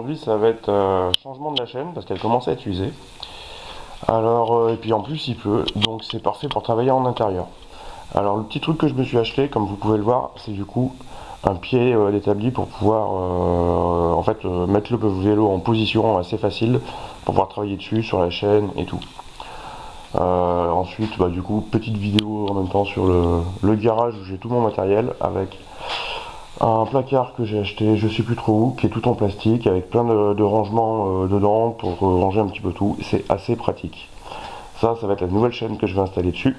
aujourd'hui, ça va être changement de la chaîne parce qu'elle commence à être usée. Alors, et puis en plus, il pleut, donc c'est parfait pour travailler en intérieur. Alors, le petit truc que je me suis acheté, comme vous pouvez le voir, c'est du coup un pied d'établi pour pouvoir mettre le vélo en position assez facile pour pouvoir travailler dessus sur la chaîne et tout. Ensuite, du coup, petite vidéo en même temps sur le garage où j'ai tout mon matériel avec un placard que j'ai acheté, je sais plus trop où, qui est tout en plastique avec plein de rangements dedans pour ranger un petit peu tout. C'est assez pratique. Ça va être la nouvelle chaîne que je vais installer dessus.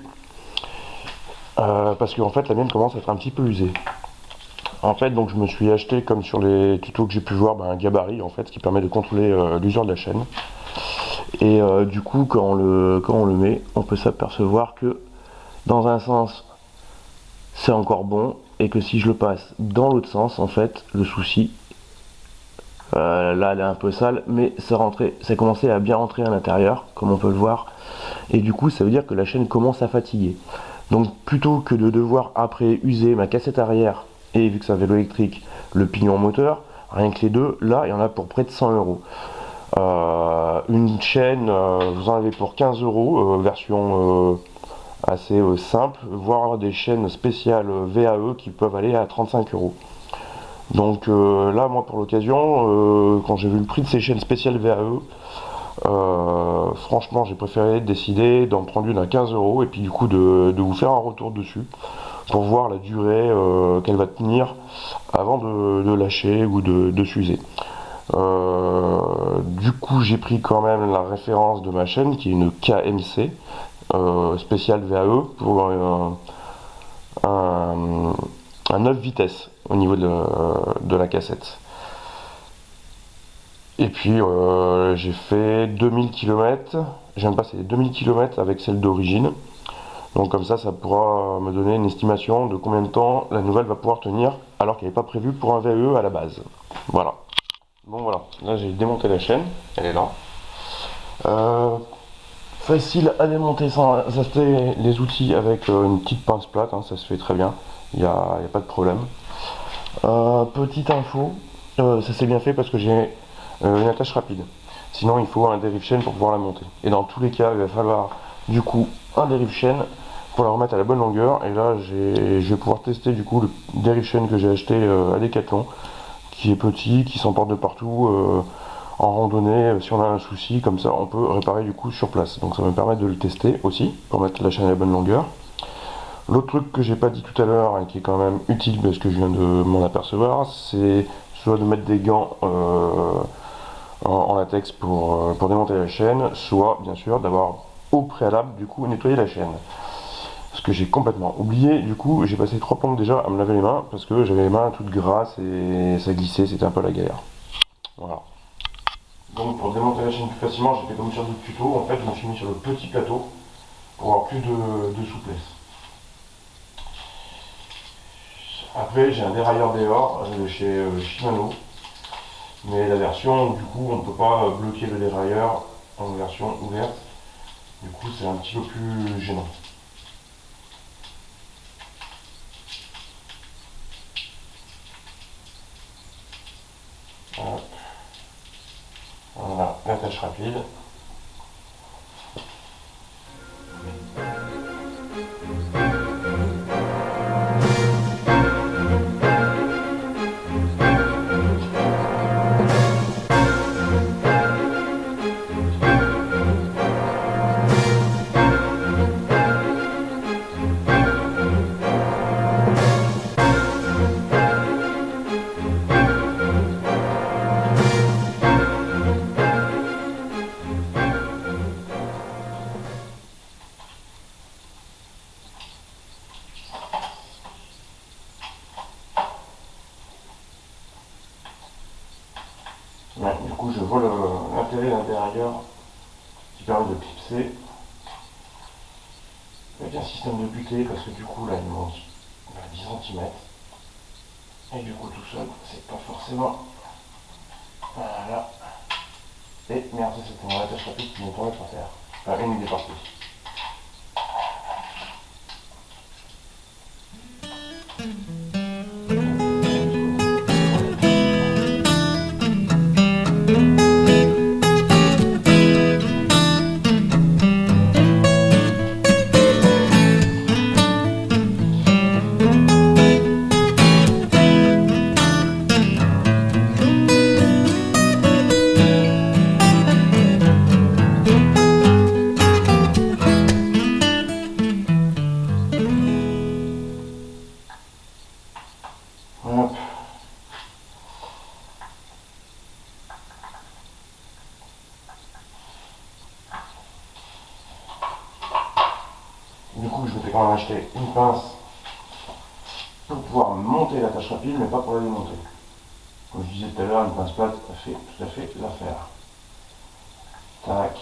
Parce qu'en fait, la mienne commence à être un petit peu usée. En fait, donc je me suis acheté, comme sur les tutos que j'ai pu voir, un gabarit en fait, qui permet de contrôler l'usure de la chaîne. Et du coup, quand on le met, on peut s'apercevoir que dans un sens, c'est encore bon, et que si je le passe dans l'autre sens, en fait, le souci, là elle est un peu sale, mais ça commençait à bien rentrer à l'intérieur, comme on peut le voir, et du coup ça veut dire que la chaîne commence à fatiguer. Donc plutôt que de devoir après user ma cassette arrière, et vu que c'est un vélo électrique, le pignon moteur, rien que les deux, là il y en a pour près de 100 €. Une chaîne, vous en avez pour 15 €, version assez simple, voire des chaînes spéciales VAE qui peuvent aller à 35 €. Donc là, moi, pour l'occasion, quand j'ai vu le prix de ces chaînes spéciales VAE, franchement, j'ai préféré décider d'en prendre une à 15 € et puis du coup de vous faire un retour dessus pour voir la durée qu'elle va tenir avant de lâcher ou de s'user. Du coup, j'ai pris quand même la référence de ma chaîne qui est une KMC spéciale VAE pour un 9 vitesses au niveau de la cassette. Et puis j'ai fait 2000 km, je viens de passer les 2000 km avec celle d'origine. Donc comme ça pourra me donner une estimation de combien de temps la nouvelle va pouvoir tenir alors qu'elle n'est pas prévue pour un VE à la base. Voilà. Bon voilà, là j'ai démonté la chaîne, elle est là. Facile à démonter sans acheter les outils avec une petite pince plate, hein, ça se fait très bien, il n'y a pas de problème. Petite info, ça s'est bien fait parce que j'ai une attache rapide. Sinon il faut un dérive chaîne pour pouvoir la monter. Et dans tous les cas il va falloir du coup un dérive chaîne pour la remettre à la bonne longueur. Et là je vais pouvoir tester du coup le dérive chaîne que j'ai acheté à Decathlon, qui est petit, qui s'emporte de partout en randonnée. Si on a un souci comme ça on peut réparer du coup sur place. Donc ça va me permettre de le tester aussi pour mettre la chaîne à la bonne longueur. L'autre truc que j'ai pas dit tout à l'heure et qui est quand même utile parce que je viens de m'en apercevoir, c'est soit de mettre des gants en latex pour démonter la chaîne, soit bien sûr d'avoir au préalable du coup nettoyé la chaîne. Ce que j'ai complètement oublié, du coup j'ai passé 3 plombes déjà à me laver les mains parce que j'avais les mains toutes grasses et ça glissait, c'était un peu la galère. Voilà. Donc pour démonter la chaîne plus facilement, j'ai fait comme sur d'autres tutos, en fait je me suis mis sur le petit plateau pour avoir plus de souplesse. Après j'ai un dérailleur dehors chez Shimano, mais la version du coup on ne peut pas bloquer le dérailleur en version ouverte, du coup c'est un petit peu plus gênant. Voilà, l'attache rapide. Ouais, du coup je vois l'intérêt d'un dérailleur qui permet de clipser avec un système de butée parce que du coup là il manque 10 cm et du coup tout seul c'est pas forcément. Voilà. Et merde, ça c'était mon attache rapide qui m'est tombée par terre. Enfin une idée partie. Du coup, je m'étais quand même acheté une pince pour pouvoir monter l'attache rapide, mais pas pour la démonter. Comme je disais tout à l'heure, une pince plate fait tout à fait l'affaire. Tac.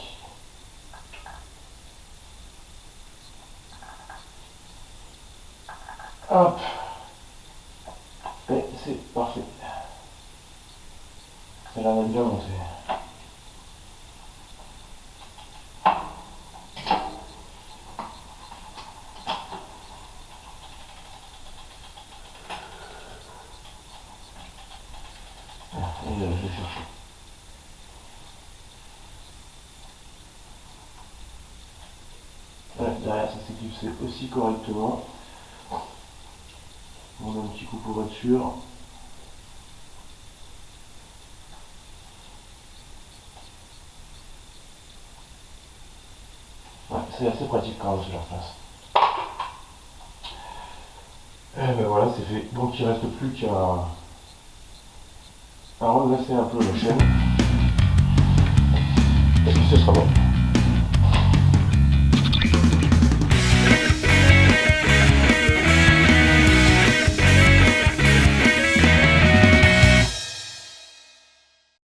Hop. Et c'est parfait. Elle en a bien monté. Et je vais chercher. Ouais, derrière ça s'éclipse aussi correctement. On a un petit coup pour être sûr. Ouais, c'est assez pratique quand même ce genre de place. Et ben voilà, c'est fait. Donc il reste plus qu'à redresser un peu la chaîne. Et puis ce sera bon.